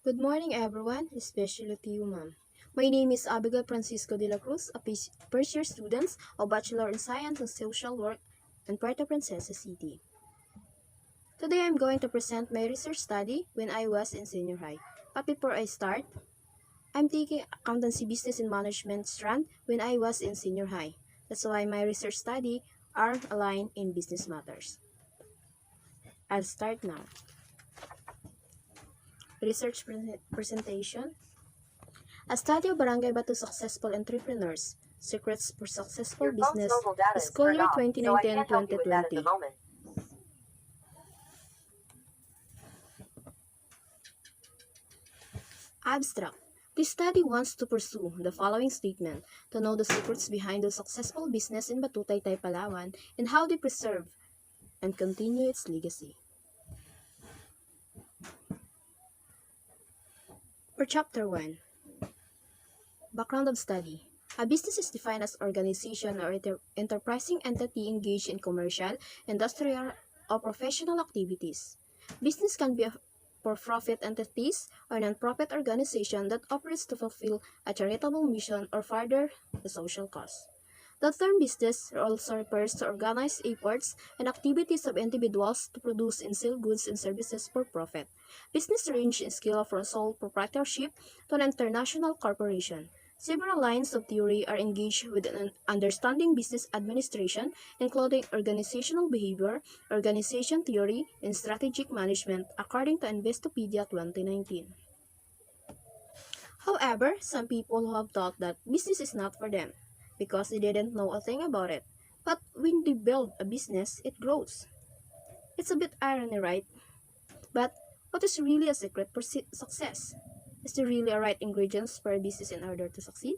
Good morning, everyone, especially to you, ma'am. My name is Abigail Francisco de la Cruz, a first year student of Bachelor in Science and Social Work in Puerto Princesa City. Today, I'm going to present my research study when I was in senior high. But before I start, I'm taking accountancy business and management strand when I was in senior high. That's why my research study are aligned in business matters. I'll start now. Research presentation. A study of Barangay Batu successful entrepreneurs, secrets for successful business, school year 2019-2020. Abstract. This study wants to pursue the following statement: to know the secrets behind the successful business in Batutaytay, Palawan, and how they preserve and continue its legacy. For Chapter 1, Background of Study. A business is defined as organization or enterprising entity engaged in commercial, industrial, or professional activities. Business can be a for-profit entities or non-profit organization that operates to fulfill a charitable mission or further the social cause. The term business also refers to organized efforts and activities of individuals to produce and sell goods and services for profit. Business range in scale from sole proprietorship to an international corporation. Several lines of theory are engaged with understanding business administration, including organizational behavior, organization theory, and strategic management, according to Investopedia 2019. However, some people have thought that business is not for them because they didn't know a thing about it. But when they build a business, it grows. It's a bit irony, right? But what is really a secret for success? Is there really a right ingredients for a business in order to succeed?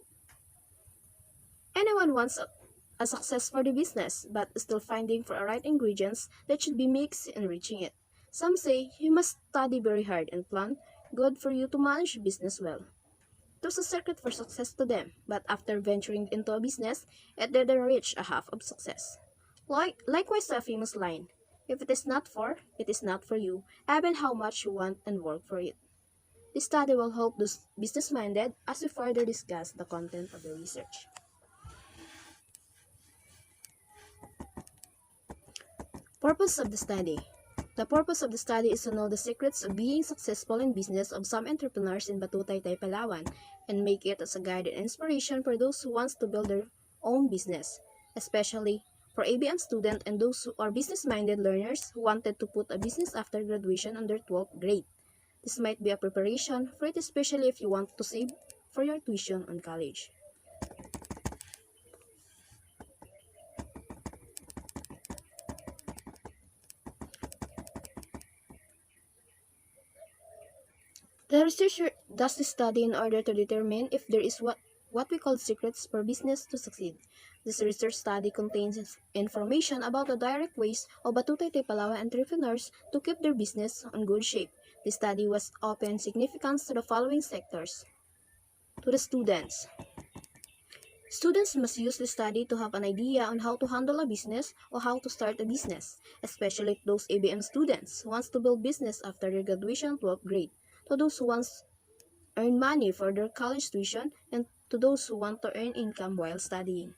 Anyone wants a success for the business, but still finding for a right ingredients that should be mixed in reaching it. Some say you must study very hard and plan good for you to manage business well. There's a secret for success to them, but after venturing into a business, it didn't reach a half of success. Likewise, a famous line: if it is not for, it is not for you, even how much you want and work for it. This study will help those business-minded as we further discuss the content of the research. Purpose of the study. The purpose of the study is to know the secrets of being successful in business of some entrepreneurs in Batutaytay, Palawan, and make it as a guide and inspiration for those who want to build their own business, especially for ABM students and those who are business-minded learners who wanted to put a business after graduation on their 12th grade. This might be a preparation for it, especially if you want to save for your tuition on college. The researcher does this study in order to determine if there is what we call secrets for business to succeed. This research study contains information about the direct ways of Batutaytay Palawan entrepreneurs to keep their business on good shape. The study was open significance to the following sectors. To the students. Students must use the study to have an idea on how to handle a business or how to start a business, especially those ABM students who wants to build business after their graduation 12th grade. To those who wants earn money for their college tuition, and to those who want to earn income while studying.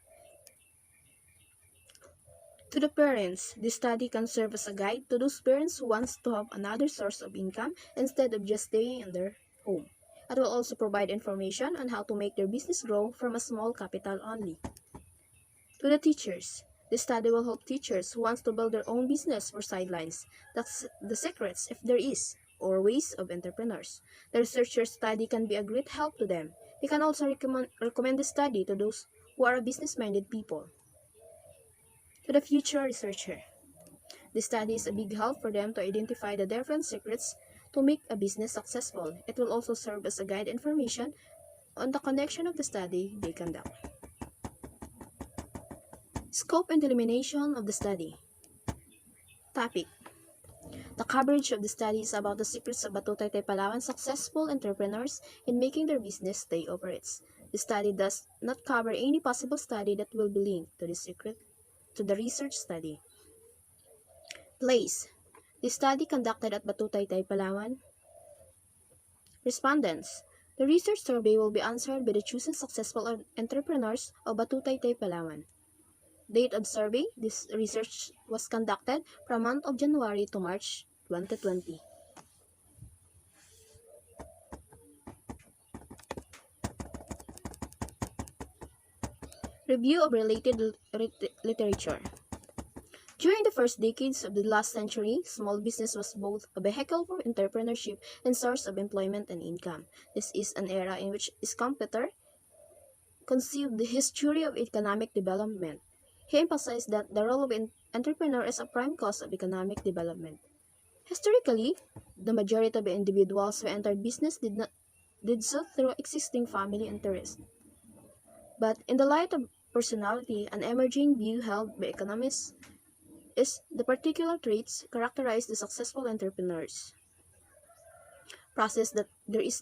To the parents, this study can serve as a guide to those parents who want to have another source of income instead of just staying in their home. It will also provide information on how to make their business grow from a small capital only. To the teachers, this study will help teachers who want to build their own business for sidelines. That's the secrets, if there is, or ways of entrepreneurs. The researcher study can be a great help to them. They can also recommend the study to those who are business-minded people. To the future researcher, the study is a big help for them to identify the different secrets to make a business successful. It will also serve as a guide information on the connection of the study they conduct. Scope and elimination of the study. Topic: the coverage of the study is about the secrets of Batutaytay Palawan successful entrepreneurs in making their business stay operates. The study does not cover any possible study that will be linked to the research study. Place. The study conducted at Batutaytay, Palawan. Respondents. The research survey will be answered by the chosen successful entrepreneurs of Batutaytay, Palawan. Date of survey. This research was conducted from month of January to March 2020. Review of related literature. During the first decades of the last century, small business was both a vehicle for entrepreneurship and source of employment and income. This is an era in which Schumpeter conceived the history of economic development. He emphasized that the role of an entrepreneur is a prime cause of economic development. Historically, the majority of individuals who entered business did so through existing family interests. But in the light of personality, an emerging view held by economists is the particular traits characterize the successful entrepreneurs. Process that there is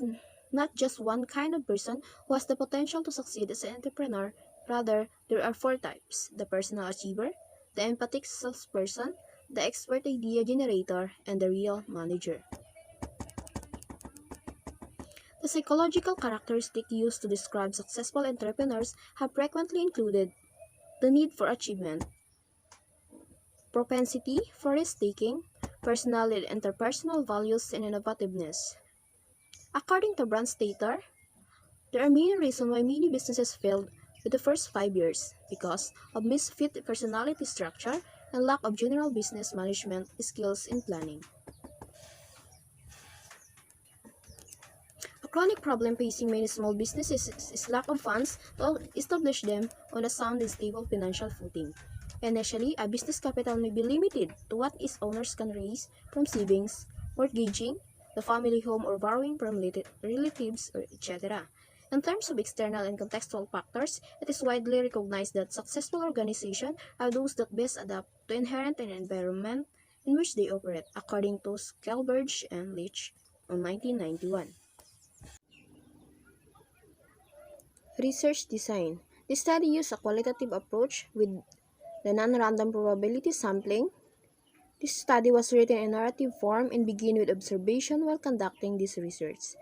not just one kind of person who has the potential to succeed as an entrepreneur. Rather, there are four types: the personal achiever, the empathic salesperson, the expert idea generator, and the real manager. The psychological characteristics used to describe successful entrepreneurs have frequently included the need for achievement, propensity for risk-taking, personal and interpersonal values, and innovativeness. According to Brandstater, there are many reasons why many businesses failed with the first 5 years because of misfit personality structure and lack of general business management skills in planning. A chronic problem facing many small businesses is lack of funds to establish them on a sound and stable financial footing. Initially, a business capital may be limited to what its owners can raise from savings, mortgaging, the family home, or borrowing from relatives, etc. In terms of external and contextual factors, it is widely recognized that successful organizations are those that best adapt to inherent an environment in which they operate, according to Skelberg and Leach in 1991. Research design. This study used a qualitative approach with the non-random probability sampling. This study was written in narrative form and began with observation while conducting this research.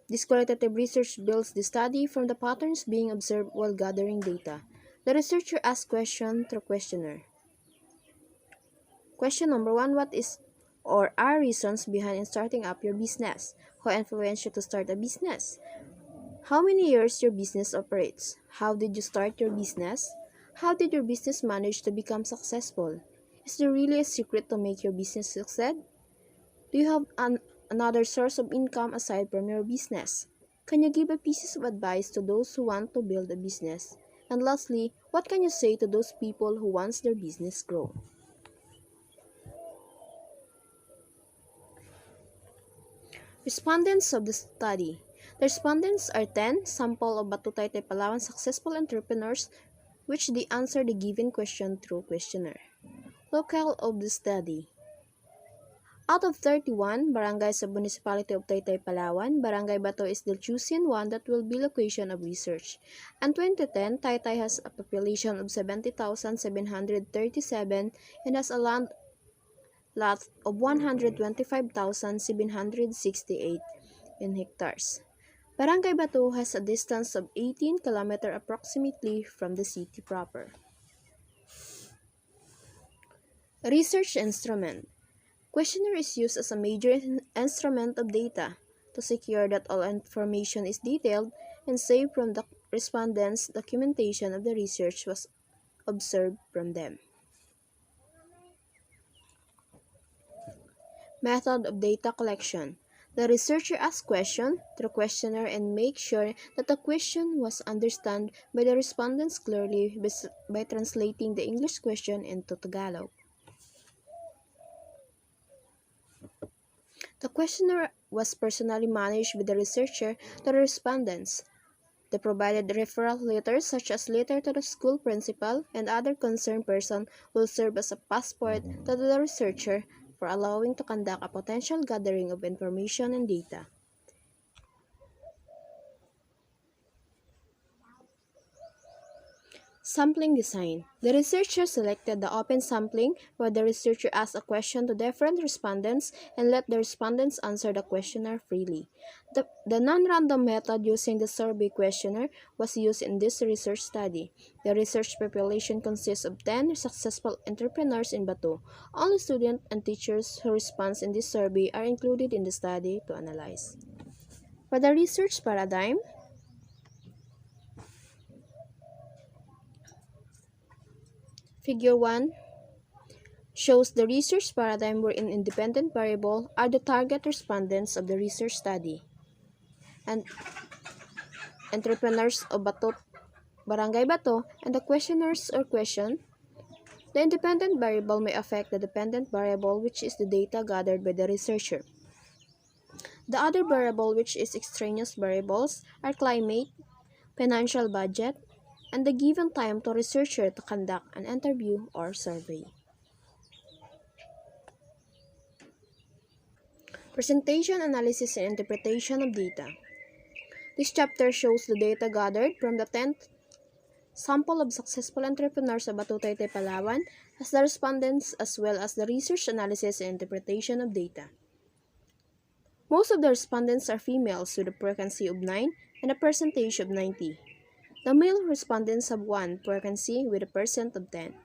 This qualitative research builds the study from the patterns being observed while gathering data. The researcher asks questions through questionnaire. Question number 1. What is or are reasons behind starting up your business? Who influenced you to start a business? How many years your business operates? How did you start your business? How did your business manage to become successful? Is there really a secret to make your business succeed? Do you have another source of income aside from your business? Can you give a piece of advice to those who want to build a business? And lastly, what can you say to those people who want their business grow? Respondents of the study. The respondents are 10 sample of Batutaytay, Palawan successful entrepreneurs which they answer the given question through questionnaire. Locale of the study. Out of 31 barangays of Municipality of Taytay, Palawan, Barangay Bato is the chosen one that will be location of research. In 2010, Taytay has a population of 70,737 and has a land lot of 125,768 in hectares. Barangay Bato has a distance of 18 km approximately from the city proper. Research instrument. Questionnaire is used as a major instrument of data to secure that all information is detailed and safe from the respondents. Documentation of the research was observed from them. Method of data collection. The researcher asks questions through questionnaire and makes sure that the question was understood by the respondents clearly by translating the English question into Tagalog. The questionnaire was personally managed by the researcher to the respondents. They provided referral letters such as letter to the school principal and other concerned person will serve as a passport to the researcher for allowing to conduct a potential gathering of information and data. Sampling design. The researcher selected the open sampling, where the researcher asked a question to different respondents and let the respondents answer the questionnaire freely. The non-random method using the survey questionnaire was used in this research study. The research population consists of 10 successful entrepreneurs in Bato. Only students and teachers who respond in this survey are included in the study to analyze. For the research paradigm, Figure 1 shows the research paradigm wherein independent variable are the target respondents of the research study and entrepreneurs of Barangay Bato and the questioners or question. The independent variable may affect the dependent variable, which is the data gathered by the researcher. The other variable, which is extraneous variables, are climate, financial budget, and the given time to researcher to conduct an interview or survey. Presentation, analysis, and interpretation of data. This chapter shows the data gathered from the 10th sample of successful entrepreneurs of Batutaytay, Palawan, as the respondents as well as the research, analysis, and interpretation of data. Most of the respondents are females with a frequency of 9 and a percentage of 90. The male respondents have 1 frequency with a percent of 10.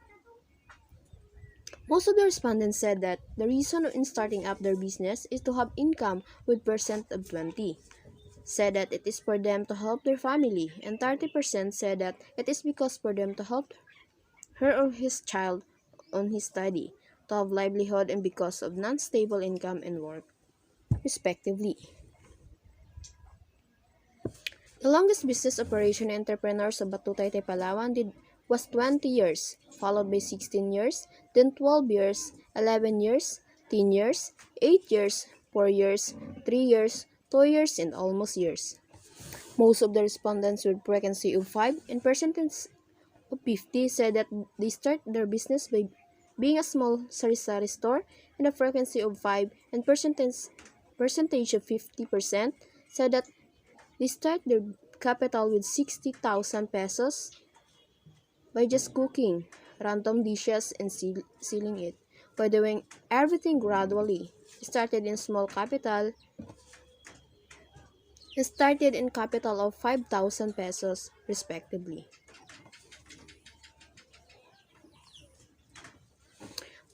Most of the respondents said that the reason in starting up their business is to have income with percent of 20. Said that it is for them to help their family, and 30% said that it is because for them to help her or his child on his study, to have livelihood, and because of non-stable income and work, respectively. The longest business operation entrepreneurs of Batutaytay, Palawan was 20 years, followed by 16 years, then 12 years, 11 years, 10 years, 8 years, 4 years, 3 years, 2 years, and almost years. Most of the respondents with frequency of 5 and percentage of 50 said that they start their business by being a small sari-sari store, and a frequency of 5 and percentage of 50% said that they start their capital with 60,000 pesos by just cooking random dishes and sealing it. By doing everything gradually, started in capital of 5,000 pesos respectively.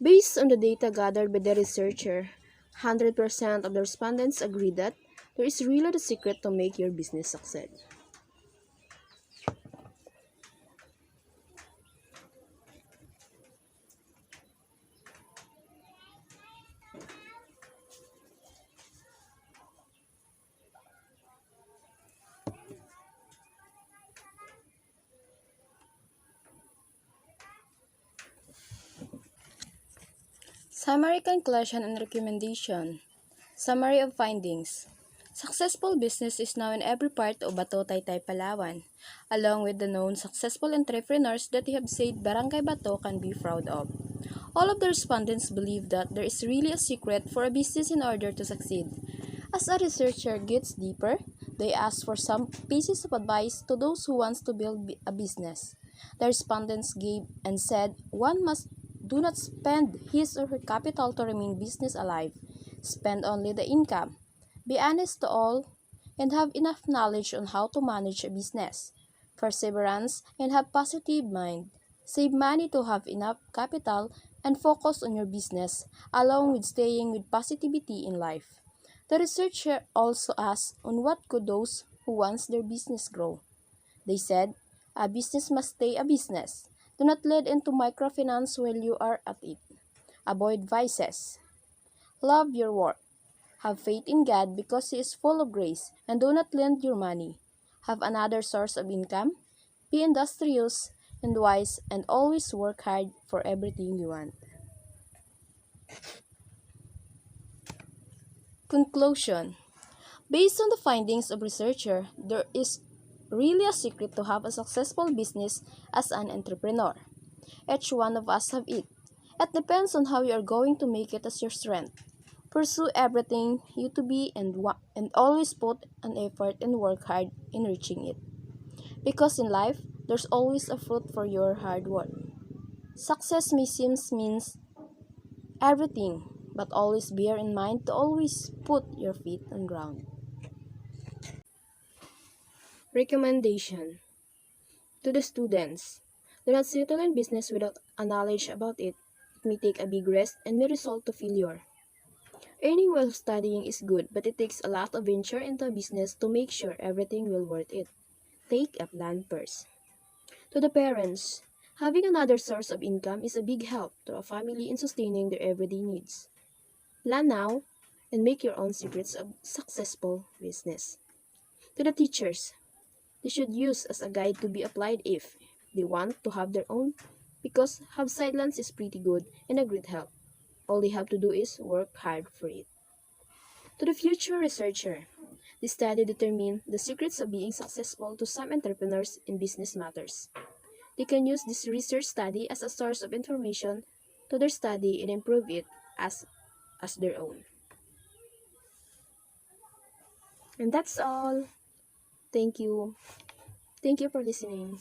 Based on the data gathered by the researcher, 100% of the respondents agree that there is really the secret to make your business succeed. Summary, conclusion, and recommendation. Summary of findings. Successful business is now in every part of Bato, Taytay, Palawan, along with the known successful entrepreneurs that have said Barangay Bato can be proud of. All of the respondents believe that there is really a secret for a business in order to succeed. As a researcher gets deeper, they ask for some pieces of advice to those who want to build a business. The respondents gave and said one must do not spend his or her capital to remain business alive. Spend only the income. Be honest to all and have enough knowledge on how to manage a business. Perseverance and have positive mind. Save money to have enough capital and focus on your business along with staying with positivity in life. The researcher also asked on what could those who wants their business grow. They said, a business must stay a business. Do not lead into microfinance while you are at it. Avoid vices. Love your work. Have faith in God because He is full of grace, and do not lend your money. Have another source of income. Be industrious and wise, and always work hard for everything you want. Conclusion. Based on the findings of researcher, there is really a secret to have a successful business as an entrepreneur. Each one of us have it. It depends on how you are going to make it as your strength. Pursue everything you to be and always put an effort and work hard in reaching it. Because in life, There's always a fruit for your hard work. Success may seem means everything, but always bear in mind to always put your feet on ground. Recommendation to the students. Do not settle in business without a knowledge about it. It may take a big risk and may result to failure. Earning while studying is good, but it takes a lot of venture into a business to make sure everything will worth it. Take a plan first. To the parents, having another source of income is a big help to a family in sustaining their everyday needs. Plan now and make your own secrets of successful business. To the teachers, they should use as a guide to be applied if they want to have their own, because have sidelines is pretty good and a great help. All they have to do is work hard for it. To the future researcher, this study determined the secrets of being successful to some entrepreneurs in business matters. They can use this research study as a source of information to their study and improve it as their own. And that's all. Thank you. Thank you for listening.